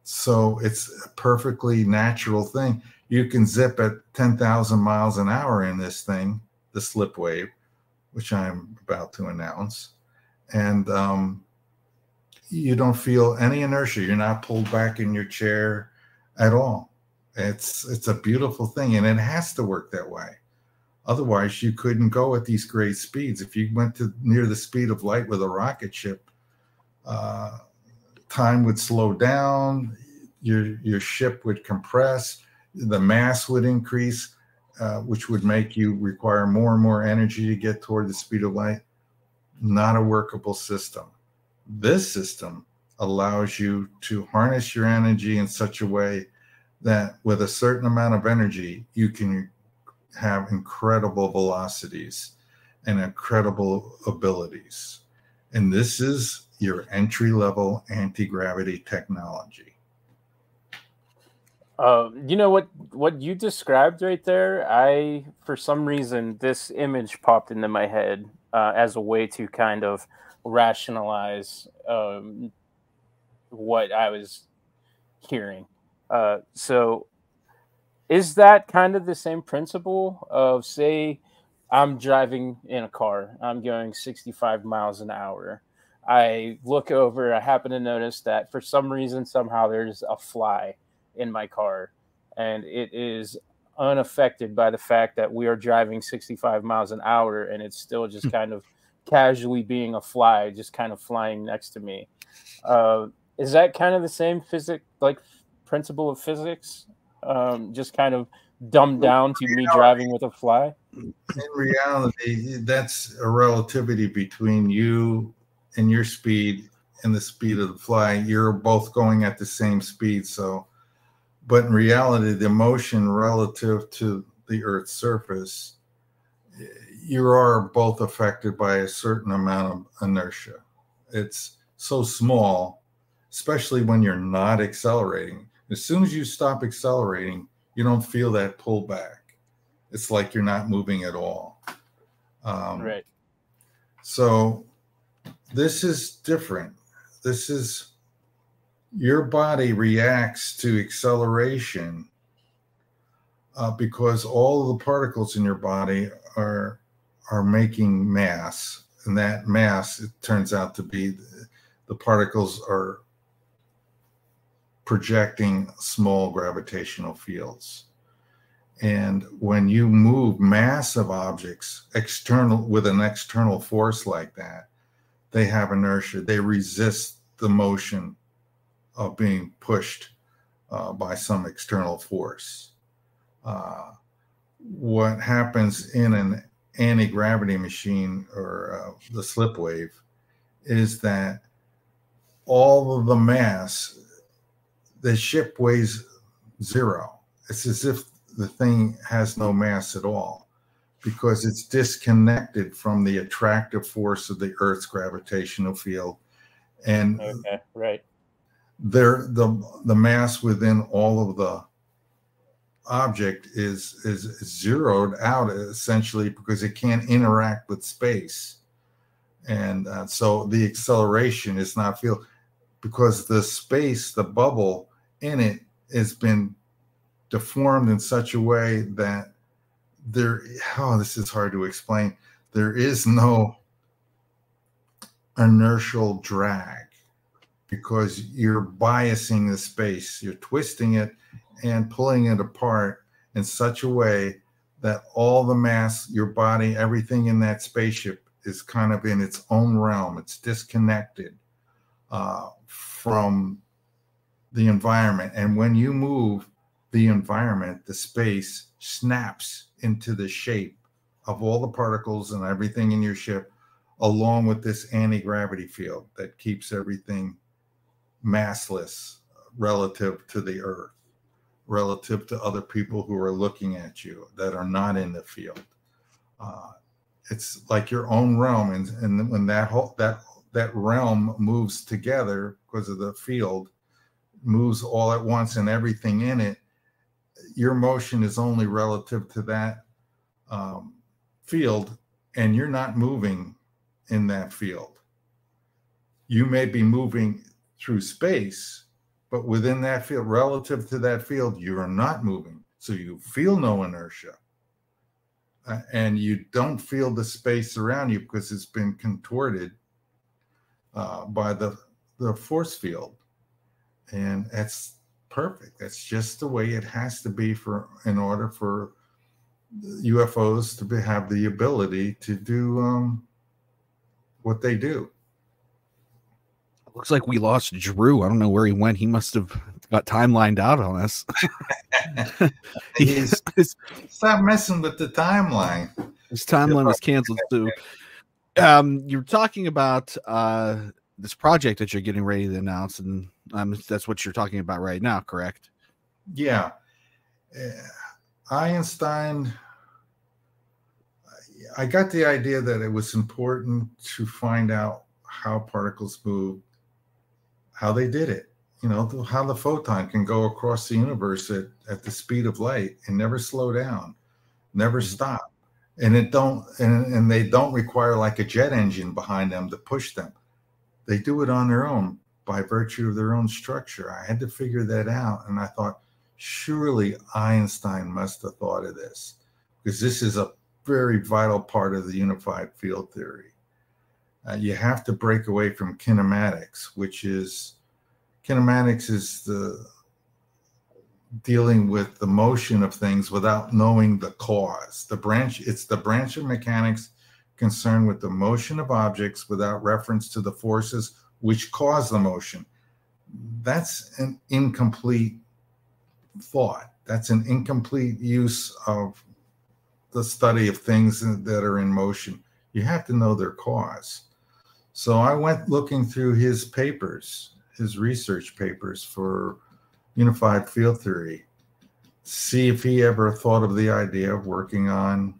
so it's a perfectly natural thing. You can zip at 10,000 miles an hour in this thing, the slip wave, which I'm about to announce. And you don't feel any inertia. You're not pulled back in your chair at all. It's a beautiful thing, and it has to work that way. Otherwise, you couldn't go at these great speeds. If you went to near the speed of light with a rocket ship, time would slow down, your ship would compress, the mass would increase, which would make you require more and more energy to get toward the speed of light. Not a workable system. This system allows you to harness your energy in such a way that with a certain amount of energy, you can have incredible velocities and incredible abilities. And this is your entry-level anti-gravity technology. You know what you described right there? For some reason, this image popped into my head as a way to kind of rationalize what I was hearing. So is that kind of the same principle of, say, I'm driving in a car, I'm going 65 miles an hour. I look over, I happen to notice that for some reason, somehow there's a fly in my car, and it is unaffected by the fact that we are driving 65 miles an hour, and it's still just kind of casually being a fly, just kind of flying next to me. Is that kind of the same principle of physics? Just kind of dumbed down to me driving with a fly? In reality, that's a relativity between you and your speed and the speed of the fly. You're both going at the same speed. So, but in reality, the motion relative to the Earth's surface, you are both affected by a certain amount of inertia. It's so small, especially when you're not accelerating. As soon as you stop accelerating, you don't feel that pullback. It's like you're not moving at all. Right. So this is different. This is your body reacts to acceleration because all of the particles in your body are making mass, and that mass, it turns out to be the particles are projecting small gravitational fields. And when you move massive objects with an external force like that, they have inertia. They resist the motion of being pushed by some external force. What happens in an anti-gravity machine or the slip wave is that all of the mass, the ship weighs zero. It's as if the thing has no mass at all because it's disconnected from the attractive force of the Earth's gravitational field. And okay, right. The mass within all of the object is zeroed out essentially because it can't interact with space. And so the acceleration is not feel because the space, the bubble in it has been deformed in such a way that this is hard to explain. There is no inertial drag because you're biasing the space, you're twisting it and pulling it apart in such a way that all the mass, your body, everything in that spaceship is kind of in its own realm. It's disconnected from the environment. And when you move, the environment, the space, snaps into the shape of all the particles and everything in your ship, along with this anti-gravity field that keeps everything massless relative to the Earth, relative to other people who are looking at you that are not in the field. It's like your own realm, and when that realm moves together because of the field, moves all at once and everything in it, your motion is only relative to that field, and you're not moving in that field. You may be moving through space, but within that field, relative to that field, you are not moving. So you feel no inertia. And you don't feel the space around you because it's been contorted by the force field. And that's perfect. That's just the way it has to be in order for UFOs to have the ability to do what they do. Looks like we lost Drew. I don't know where he went. He must have got timelined out on us. Stop messing with the timeline. His timeline was canceled too. You're talking about this project that you're getting ready to announce, and that's what you're talking about right now, correct? Yeah. Einstein, I got the idea that it was important to find out how particles move, how they did it, how the photon can go across the universe at the speed of light and never slow down, never stop. And and they don't require like a jet engine behind them to push them. They do it on their own by virtue of their own structure. I had to figure that out. And I thought, surely Einstein must have thought of this, because this is a very vital part of the unified field theory. You have to break away from kinematics, kinematics is the dealing with the motion of things without knowing the cause. It's the branch of mechanics concerned with the motion of objects without reference to the forces which cause the motion. That's an incomplete thought. That's an incomplete use of the study of things that are in motion. You have to know their cause. So I went looking through his papers, his research papers for unified field theory, see if he ever thought of the idea of working on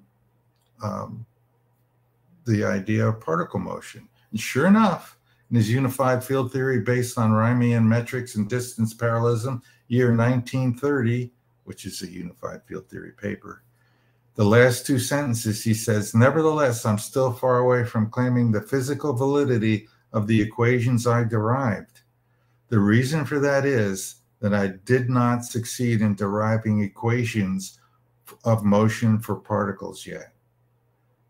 the idea of particle motion. And sure enough, in his unified field theory based on Riemann metrics and distance parallelism, year 1930, which is a unified field theory paper, the last two sentences, he says, nevertheless, I'm still far away from claiming the physical validity of the equations I derived. The reason for that is that I did not succeed in deriving equations of motion for particles yet.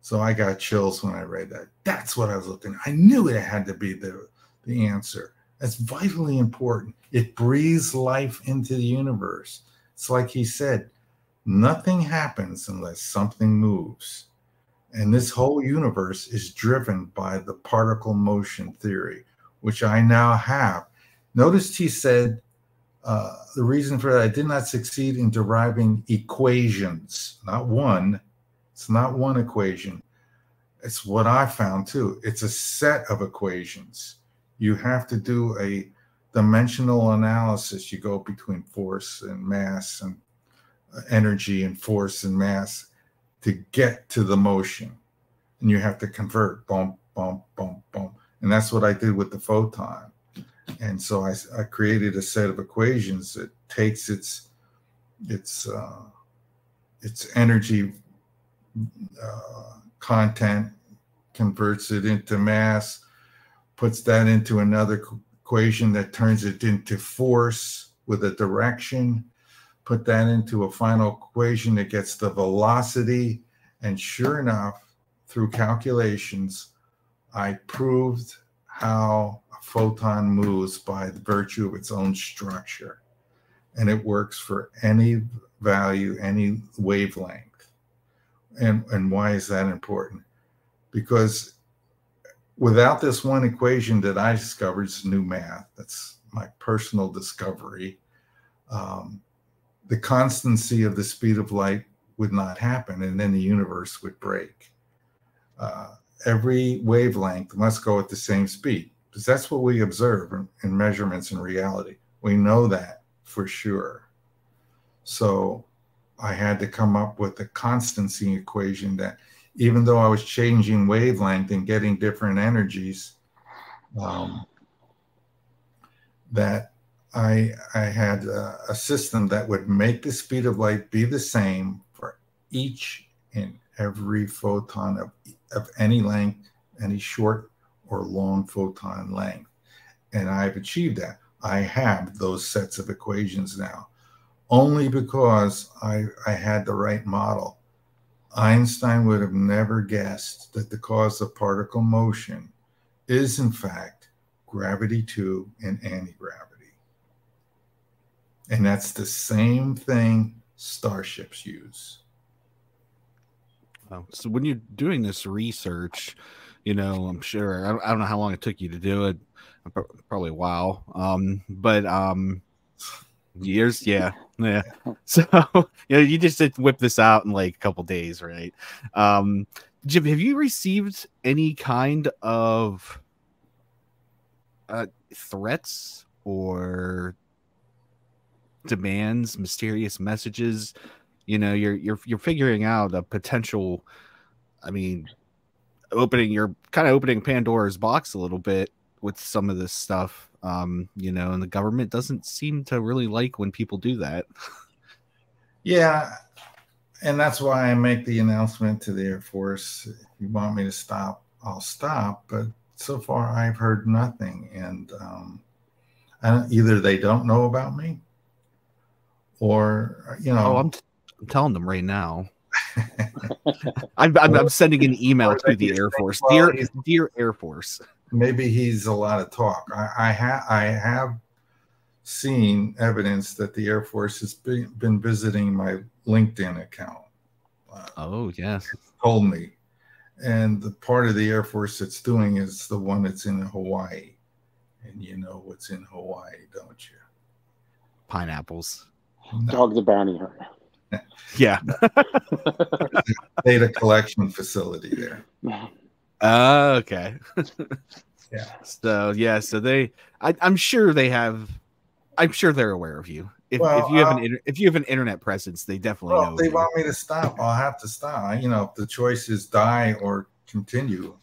So I got chills when I read that. That's what I was looking at. I knew it had to be the answer. That's vitally important. It breathes life into the universe. It's like he said, nothing happens unless something moves. And this whole universe is driven by the particle motion theory, which I now have. Notice he said, the reason for that, I did not succeed in deriving equations. Not one. It's not one equation. It's what I found too. It's a set of equations. You have to do a dimensional analysis. You go between force and mass and energy and force and mass to get to the motion. And you have to convert, boom, boom, boom, boom. And that's what I did with the photon. And so I created a set of equations that takes its energy content, converts it into mass, puts that into another equation that turns it into force with a direction, put that into a final equation that gets the velocity. And sure enough, through calculations, I proved how a photon moves by virtue of its own structure. and it works for any value, any wavelength. And why is that important? Because without this one equation that I discovered, it's new math, that's my personal discovery, the constancy of the speed of light would not happen, and then the universe would break. Every wavelength must go at the same speed, because that's what we observe in measurements in reality. We know that for sure. So I had to come up with a constancy equation that, even though I was changing wavelength and getting different energies, that I had a system that would make the speed of light be the same for each and every photon of any length, any short or long photon length. And I've achieved that. I have those sets of equations now, only because I had the right model. Einstein would have never guessed that the cause of particle motion is, in fact, gravity 2 and anti-gravity. And that's the same thing starships use. So when you're doing this research, I'm sure, I don't know how long it took you to do it, probably a while, but years, yeah. So you just did whip this out in like a couple days, right? Jim, have you received any kind of threats or demands, mysterious messages? You're figuring out a potential, you're kind of opening Pandora's box a little bit with some of this stuff, and the government doesn't seem to really like when people do that. Yeah, and that's why I make the announcement to the Air Force. If you want me to stop, I'll stop. But so far, I've heard nothing, and either they don't know about me, or I'm telling them right now. I'm sending an email to the Air Force. Dear Air Force. Maybe he's a lot of talk. I have seen evidence that the Air Force has been visiting my LinkedIn account. Oh, yes. Told me. And the part of the Air Force that's doing is the one that's in Hawaii. And you know what's in Hawaii, don't you? Pineapples. No. Dog the bounty hunter. Yeah. Data collection facility there. Okay. Yeah. So they, I'm sure they have. I'm sure they're aware of you. If you have an internet presence, they definitely know. If they want me to stop, I'll have to stop. If the choice is die or continue,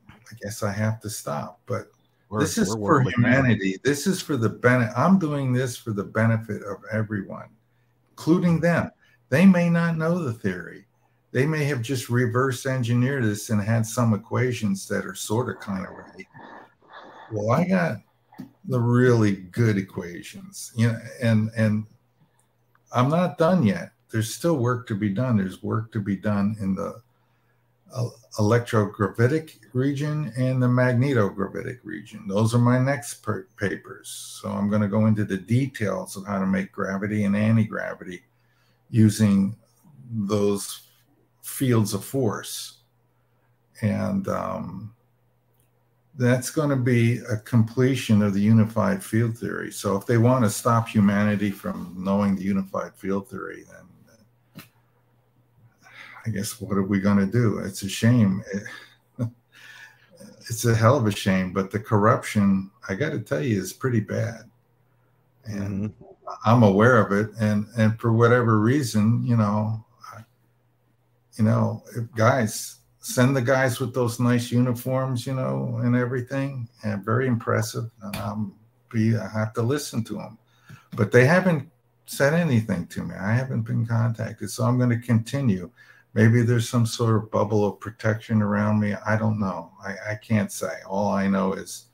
I guess I have to stop. But this is for humanity. This is for the benefit. I'm doing this for the benefit of everyone, including them. They may not know the theory. They may have just reverse engineered this and had some equations that are sort of kind of right. Well, I got the really good equations, and I'm not done yet. There's still work to be done. There's work to be done in the electrogravitic region and the magnetogravitic region. Those are my next papers. So I'm going to go into the details of how to make gravity and anti-gravity using those fields of force. And that's going to be a completion of the unified field theory. So if they want to stop humanity from knowing the unified field theory, then I guess what are we going to do? It's a shame. It's a hell of a shame, but the corruption, I got to tell you, is pretty bad. And I'm aware of it. And for whatever reason, guys, send the guys with those nice uniforms, and everything, and very impressive. And I have to listen to them, but they haven't said anything to me. I haven't been contacted, so I'm going to continue. Maybe there's some sort of bubble of protection around me. I don't know. I can't say. All I know is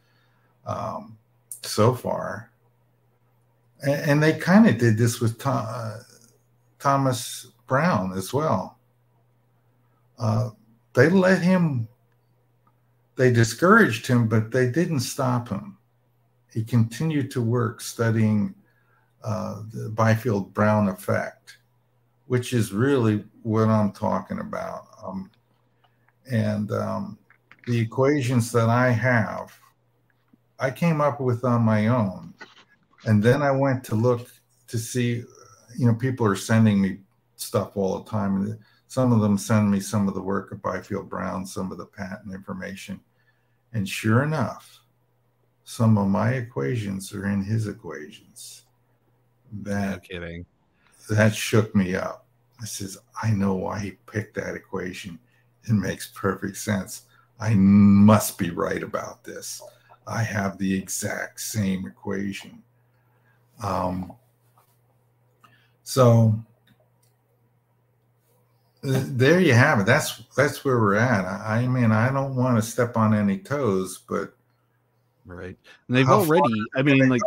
so far, and they kind of did this with Thomas Brown as well. They discouraged him, but they didn't stop him. He continued to work studying the Byfield-Brown effect, which is really what I'm talking about. The equations that I have, I came up with on my own. And then I went to look to see, people are sending me stuff all the time. And some of them send me some of the work of Byfield-Brown, some of the patent information. And sure enough, some of my equations are in his equations. No kidding. That shook me up. I says, I know why he picked that equation. It makes perfect sense. I must be right about this. I have the exact same equation. So there you have it. That's where we're at. I mean, I don't want to step on any toes, but right. And they've already, I mean, like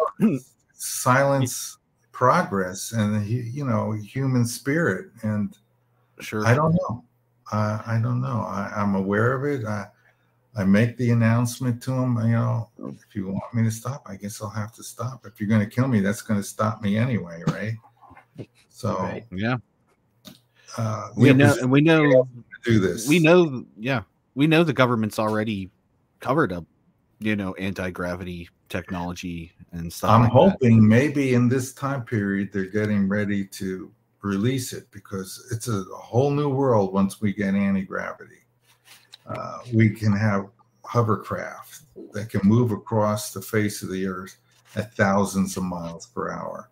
silence progress and human spirit. And sure, I don't know. I don't know. I'm aware of it. I make the announcement to them, if you want me to stop, I guess I'll have to stop. If you're going to kill me, that's going to stop me anyway, right? So, right. Yeah. we know to do this. We know the government's already covered up, anti-gravity technology and stuff. I'm hoping maybe in this time period they're getting ready to release it, because it's a whole new world once we get anti-gravity. We can have hovercraft that can move across the face of the earth at thousands of miles per hour.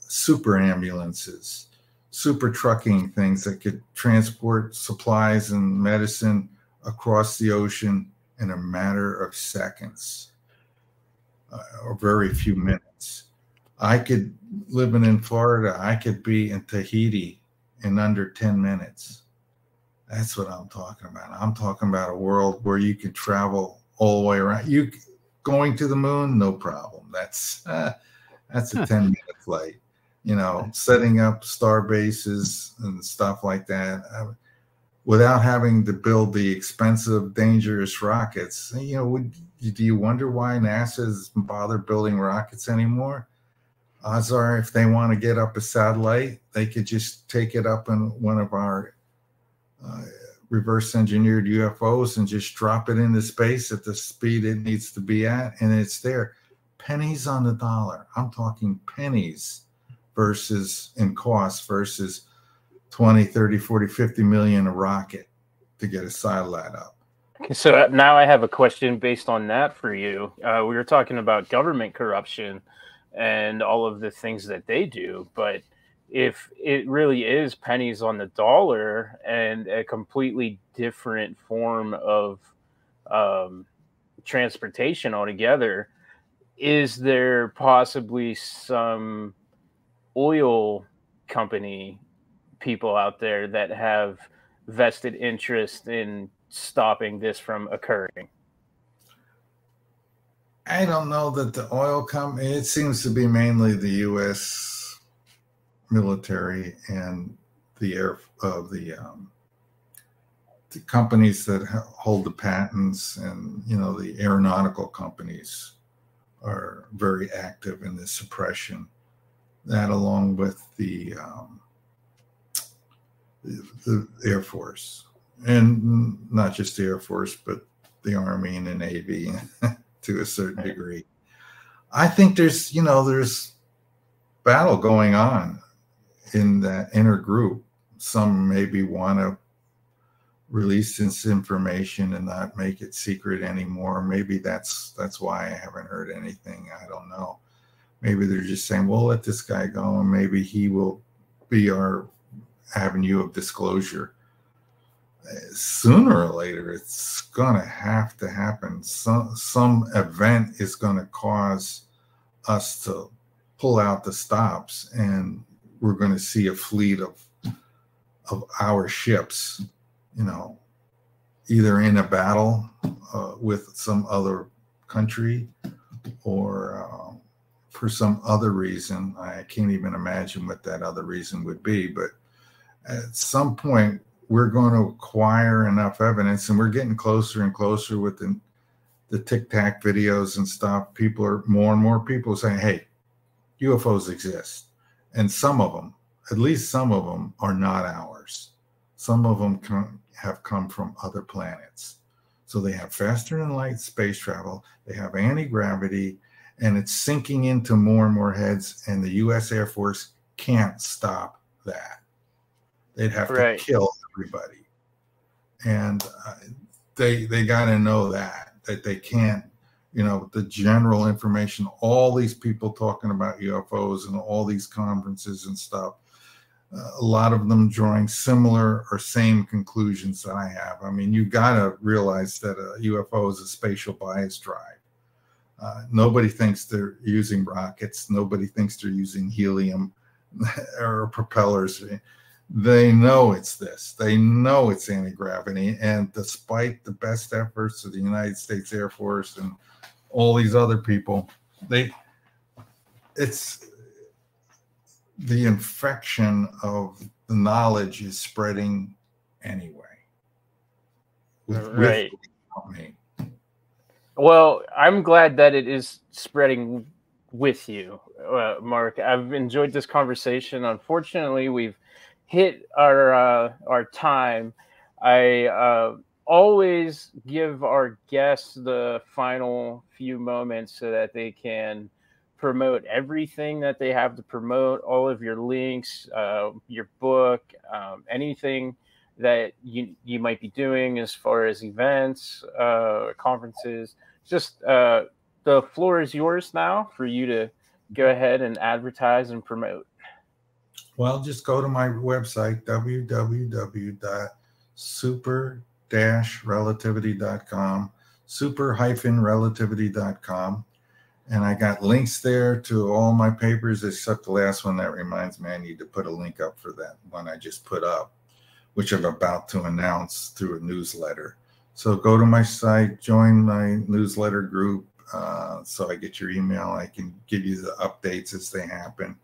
Super ambulances, super trucking things that could transport supplies and medicine across the ocean in a matter of seconds, or very few minutes. I could, living in Florida, I could be in Tahiti in under 10 minutes. That's what I'm talking about. I'm talking about a world where you can travel all the way around. You going to the moon, no problem. That's a 10-minute flight. Setting up star bases and stuff like that, without having to build the expensive, dangerous rockets. Do you wonder why NASA doesn't bother building rockets anymore? Odds are, if they want to get up a satellite, they could just take it up in one of our reverse engineered UFOs and just drop it into space at the speed it needs to be at, and it's there. Pennies on the dollar. I'm talking pennies in cost versus 20, 30, 40, 50 million a rocket to get a satellite up. So now I have a question based on that for you. We were talking about government corruption and all of the things that they do, but if it really is pennies on the dollar and a completely different form of transportation altogether, is there possibly some oil company people out there that have vested interest in stopping this from occurring? I don't know that the oil company, it seems to be mainly the U.S. military and the companies that hold the patents, and the aeronautical companies are very active in the suppression. That, along with the Air Force, and not just the Air Force, but the Army and the Navy to a certain degree. I think there's battle going on in that inner group. Some maybe want to release this information and not make it secret anymore. Maybe that's why I haven't heard anything. I don't know. Maybe they're just saying, we'll let this guy go, and maybe he will be our avenue of disclosure. Sooner or later, it's going to have to happen. Some event is going to cause us to pull out the stops, and we're going to see a fleet of our ships, either in a battle with some other country, or for some other reason. I can't even imagine what that other reason would be, but at some point we're going to acquire enough evidence, and we're getting closer and closer with the Tic Tac videos and stuff. More and more people saying, hey, UFOs exist. And some of them, at least some of them, are not ours. Some of them have come from other planets. So they have faster than light space travel. They have anti-gravity, and it's sinking into more and more heads. And the U.S. Air Force can't stop that. They'd have to kill everybody. And they got to know that they can't, the general information, all these people talking about UFOs and all these conferences and stuff, a lot of them drawing similar or same conclusions that I have. I mean, you got to realize that a UFO is a spatial bias drive. Nobody thinks they're using rockets. Nobody thinks they're using helium or propellers. They know it's this. They know it's anti-gravity. And despite the best efforts of the United States Air Force and all these other people, it's the infection of the knowledge is spreading anyway. Right. Well, I'm glad that it is spreading with you, Mark. I've enjoyed this conversation. Unfortunately, we've hit our time. I always give our guests the final few moments so that they can promote everything that they have to promote, all of your links, your book, anything that you might be doing as far as events, conferences. Just the floor is yours now for you to go ahead and advertise and promote. Well, just go to my website, www.super-relativity.com, super-relativity.com. And I got links there to all my papers, except the last one. That reminds me, I need to put a link up for that one I just put up, which I'm about to announce through a newsletter. So go to my site, join my newsletter group, so I get your email. I can give you the updates as they happen,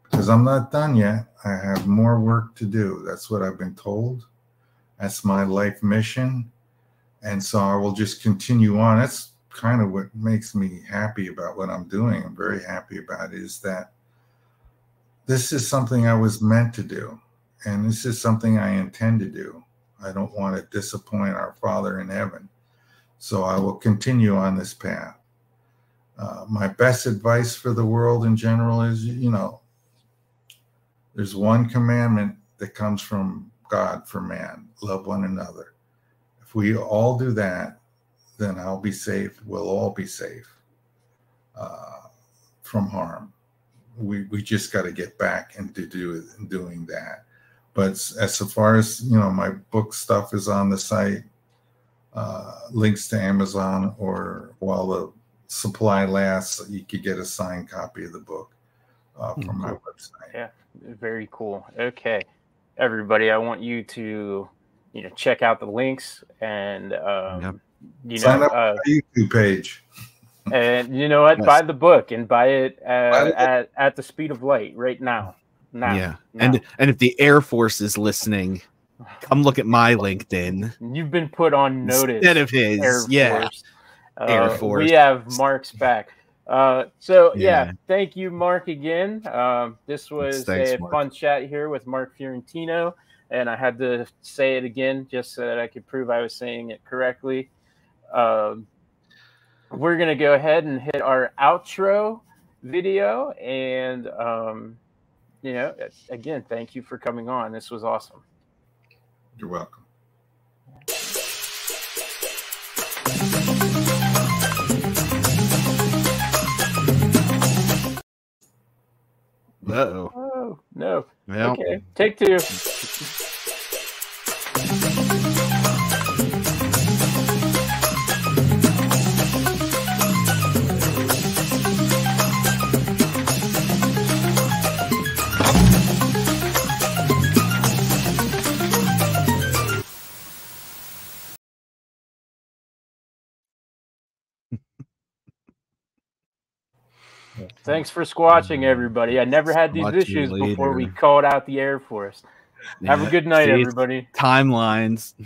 because I'm not done yet. I have more work to do. That's what I've been told. That's my life mission. And so I will just continue on. That's kind of what makes me happy about what I'm doing. I'm very happy about it, is that this is something I was meant to do. And this is something I intend to do. I don't want to disappoint our Father in heaven. So I will continue on this path. My best advice for the world in general is, there's one commandment that comes from God for man: love one another. If we all do that, then I'll be safe. We'll all be safe from harm. We just got to get back into doing that. But as far as, my book stuff is on the site, links to Amazon, or while the supply lasts, you could get a signed copy of the book from my website. Yeah, very cool. Okay, everybody, I want you to, check out the links and, sign up on my YouTube page. And you know what? Yes. Buy the book and buy it at the speed of light right now. Yeah. Now. And if the Air Force is listening, come look at my LinkedIn. You've been put on notice. Instead of his. Air Force. We have Mark's back. Thank you, Mark, again. This was a fun chat here with Mark Fiorentino, and I had to say it again just so that I could prove I was saying it correctly. We're going to go ahead and hit our outro video, and again, thank you for coming on. This was awesome. You're welcome. Uh-oh. Oh, no. Well. Okay, take two. Thanks for squatching, everybody. I never had these issues before we called out the Air Force. Have a good night, everybody. Timelines.